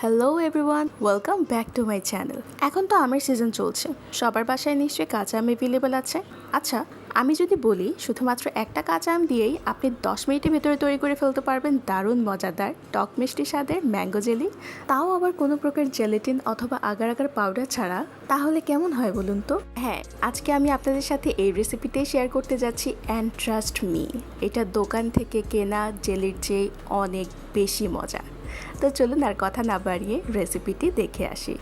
Hello everyone, welcome back to my channel. এখন তো আমের সিজন চলছে, সবার বাসায় নিশ্চয়ই কাঁচা আম অ্যাভেলেবেল আছে। আচ্ছা, আমি যদি বলি শুধুমাত্র একটা কাঁচা আম দিয়েই আপনি 10 মিনিটের ভেতরে তৈরি করে ফেলতে পারবেন দারুণ মজাদার টক মিষ্টি স্বাদের ম্যাঙ্গো জেলি, তাও আবার কোনো প্রকার জেলেটিন অথবা আগার আগার পাউডার ছাড়া, তাহলে কেমন হয় বলুন তো? হ্যাঁ, আজকে আমি আপনাদের সাথে এই রেসিপিটাই শেয়ার করতে যাচ্ছি অ্যান্ড ট্রাস্ট মি, এটা দোকান থেকে কেনা জেলির চেয়ে অনেক বেশি মজা। তো চলুন আর কথা না বাড়িয়ে রেসিপিটি দেখে আসি।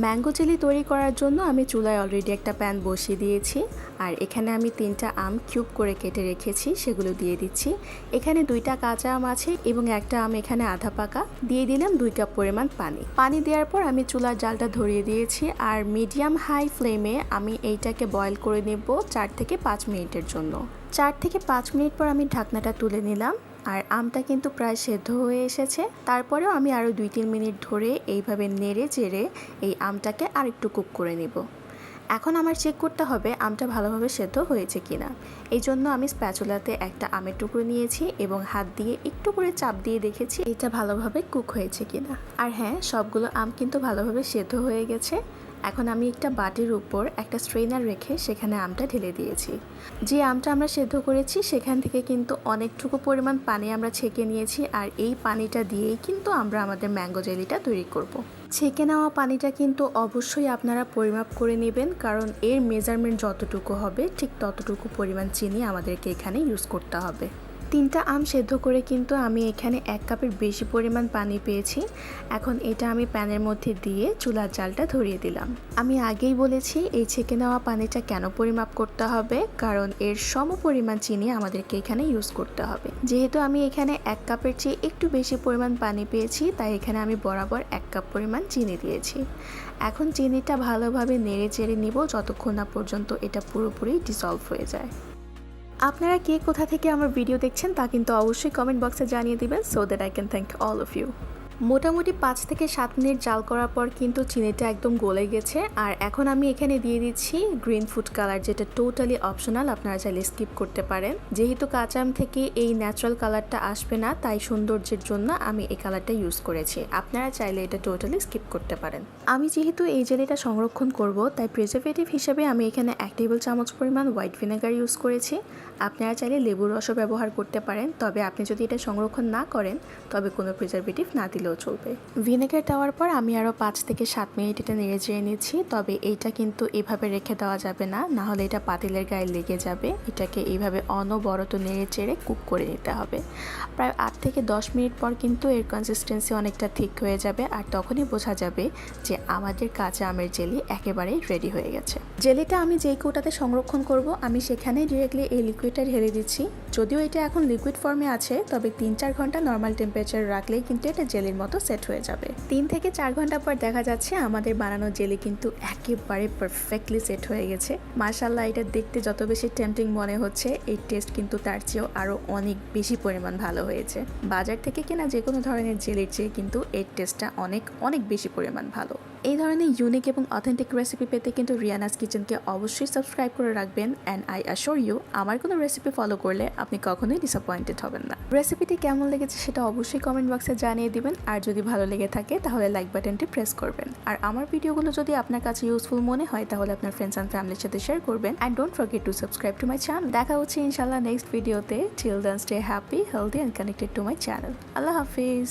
ম্যাঙ্গো জেলি তৈরি করার জন্য আমি চুলায় অলরেডি একটা প্যান বসিয়ে দিয়েছি, আর এখানে আমি 3টা আম কিউব করে কেটে রেখেছি, সেগুলো দিয়ে দিচ্ছি। এখানে 2টা কাঁচা আম আছে এবং একটা আম এখানে আধা পাকা। দিয়ে দিলাম 2 কাপ পরিমাণ পানি দেওয়ার পর আমি চুলার জালটা ধরিয়ে দিয়েছি, আর মিডিয়াম হাই ফ্লেমে আমি এইটাকে বয়েল করে নেব 4 থেকে 5 মিনিটের জন্য। 4 থেকে 5 মিনিট পর আমি ঢাকনাটা তুলে নিলাম, আর আমটা কিন্তু প্রায় সেদ্ধ হয়ে এসেছে। তারপরেও আমি আরও 2-3 মিনিট ধরে এইভাবে নেড়ে চেড়ে এই আমটাকে আরেকটু কুক করে নেব। এখন আমার চেক করতে হবে আমটা ভালোভাবে সেদ্ধ হয়েছে কিনা। এই জন্য আমি স্প্যাচুলাতে একটা আমের টুকরো নিয়েছি এবং হাত দিয়ে একটু করে চাপ দিয়ে দেখেছি এটা ভালোভাবে কুক হয়েছে কিনা। আর হ্যাঁ, সবগুলো আম কিন্তু ভালোভাবে সেদ্ধ হয়ে গেছে। এখন আমি একটা বাটির উপর একটা স্ট্রেনার রেখে সেখানে আমটা ঢেলে দিয়েছি। যে আমটা আমরা সেদ্ধ করেছি সেখান থেকে কিন্তু অনেকটুকু পরিমাণ পানি আমরা ছেঁকে নিয়েছি, আর এই পানিটা দিয়েই কিন্তু আমরা আমাদের ম্যাঙ্গো জেলিটা তৈরি করব। ছেঁকে নেওয়া পানিটা কিন্তু অবশ্যই আপনারা পরিমাপ করে নেবেন, কারণ এর মেজারমেন্ট যতটুকু হবে ঠিক ততটুকু পরিমাণ চিনি আমাদেরকে এখানে ইউজ করতে হবে। 3টা আম সেদ্ধ করে কিন্তু আমি এখানে 1 কাপের বেশি পরিমাণ পানি পেয়েছি। এখন এটা আমি প্যানের মধ্যে দিয়ে চুলার জালটা ধরিয়ে দিলাম। আমি আগেই বলেছি এই ছেঁকে নেওয়া পানিটা কেন পরিমাপ করতে হবে, কারণ এর সম পরিমাণ চিনি আমাদেরকে এখানে ইউজ করতে হবে। যেহেতু আমি এখানে 1 কাপের চেয়ে একটু বেশি পরিমাণ পানি পেয়েছি, তাই এখানে আমি বরাবর 1 কাপ পরিমাণ চিনি দিয়েছি। এখন চিনিটা ভালোভাবে নেড়ে চেড়ে নিব যতক্ষণ না পর্যন্ত এটা পুরোপুরি ডিসলভ হয়ে যায়। আপনারা কে কোথা থেকে আমার ভিডিও দেখছেন তা কিন্তু অবশ্যই কমেন্ট বক্সে জানিয়ে দিবেন, so that I can thank all of you. মোটামুটি 5 থেকে 7 মিনিট জাল করার পর কিন্তু চিনিটা একদম গলে গেছে, আর এখন আমি এখানে দিয়ে দিচ্ছি গ্রিন ফুড কালার, যেটা টোটালি অপশনাল, আপনারা চাইলে স্কিপ করতে পারেন। যেহেতু কাঁচা আম থেকে এই ন্যাচারাল কালারটা আসবে না, তাই সৌন্দর্যের জন্য আমি এই কালারটা ইউজ করেছি। আপনারা চাইলে এটা টোটালি স্কিপ করতে পারেন। আমি যেহেতু এই জেলিটা সংরক্ষণ করব, তাই প্রিজারভেটিভ হিসেবে আমি এখানে 1 টেবিল চামচ পরিমাণ হোয়াইট ভিনেগার ইউজ করেছি। আপনারা চাইলে লেবুর রসও ব্যবহার করতে পারেন, তবে আপনি যদি এটা সংরক্ষণ না করেন তবে কোনো প্রিজারভেটিভ না দিলেও চলবে। ভিনেগার দেওয়ার পর আমি আরও 5 থেকে 7 মিনিট এটা নেড়ে চেড়ে নিচ্ছি, তবে এইটা কিন্তু এভাবে রেখে দেওয়া যাবে না, নাহলে এটা পাতিলের গায়ে লেগে যাবে। এটাকে এইভাবে অনবরত নেড়ে চেড়ে কুক করে নিতে হবে। প্রায় 8 থেকে 10 মিনিট পর কিন্তু এর কনসিস্টেন্সি অনেকটা ঠিক হয়ে যাবে, আর তখনই বোঝা যাবে যে আমাদের কাঁচা আমের জেলি একেবারেই রেডি হয়ে গেছে। জেলিটা আমি যেই কৌটাতে সংরক্ষণ করব, আমি সেখানে ডিরেক্টলি এই লিকুইডটা ঢেলে দিচ্ছি। যদিও এটা এখন লিকুইড ফর্মে আছে, তবে 3-4 ঘন্টা নর্মাল টেম্পারেচার রাখলেই কিন্তু এটা জেলির মতো সেট হয়ে যাবে। 3 থেকে 4 ঘন্টা পর দেখা যাচ্ছে আমাদের বানানো জেলি কিন্তু একেবারে পারফেক্টলি সেট হয়ে গেছে। মাশাআল্লাহ, এটা দেখতে যত বেশি টেম্পটিং মনে হচ্ছে, এই টেস্ট কিন্তু তার চেয়েও আরও অনেক বেশি পরিমাণ ভালো হয়েছে। বাজার থেকে কেনা যে কোনো ধরনের জেলির চেয়ে কিন্তু এর টেস্টটা অনেক অনেক বেশি পরিমাণ ভালো। এই ধরনের ইউনিক এবং অথেন্টিক রেসিপি পেতে কিন্তু রিয়ানাস কিচেনকে অবশ্যই সাবস্ক্রাইব করে রাখবেন, অ্যান্ড আই অ্যাশোর ইউ আমার কোনো রেসিপি ফলো করলে আপনি কখনোই ডিসঅ্যাপয়েন্টেড হবেন না। রেসিপিটি কেমন লেগেছে সেটা অবশ্যই কমেন্ট বক্সে জানিয়ে দিবেন, আর যদি ভালো লেগে থাকে তাহলে লাইক বাটনটি প্রেস করবেন। আর আমার ভিডিওগুলো যদি আপনার কাছে ইউজফুল মনে হয় তাহলে আপনার ফ্রেন্ডস অ্যান্ড ফ্যামিলির সাথে শেয়ার করবেন, and don't forget to subscribe to my channel. দেখা হচ্ছে ইনশাআল্লাহ নেক্সট ভিডিওতে। Till then stay happy, healthy and connected to my channel. আল্লাহ হাফিজ।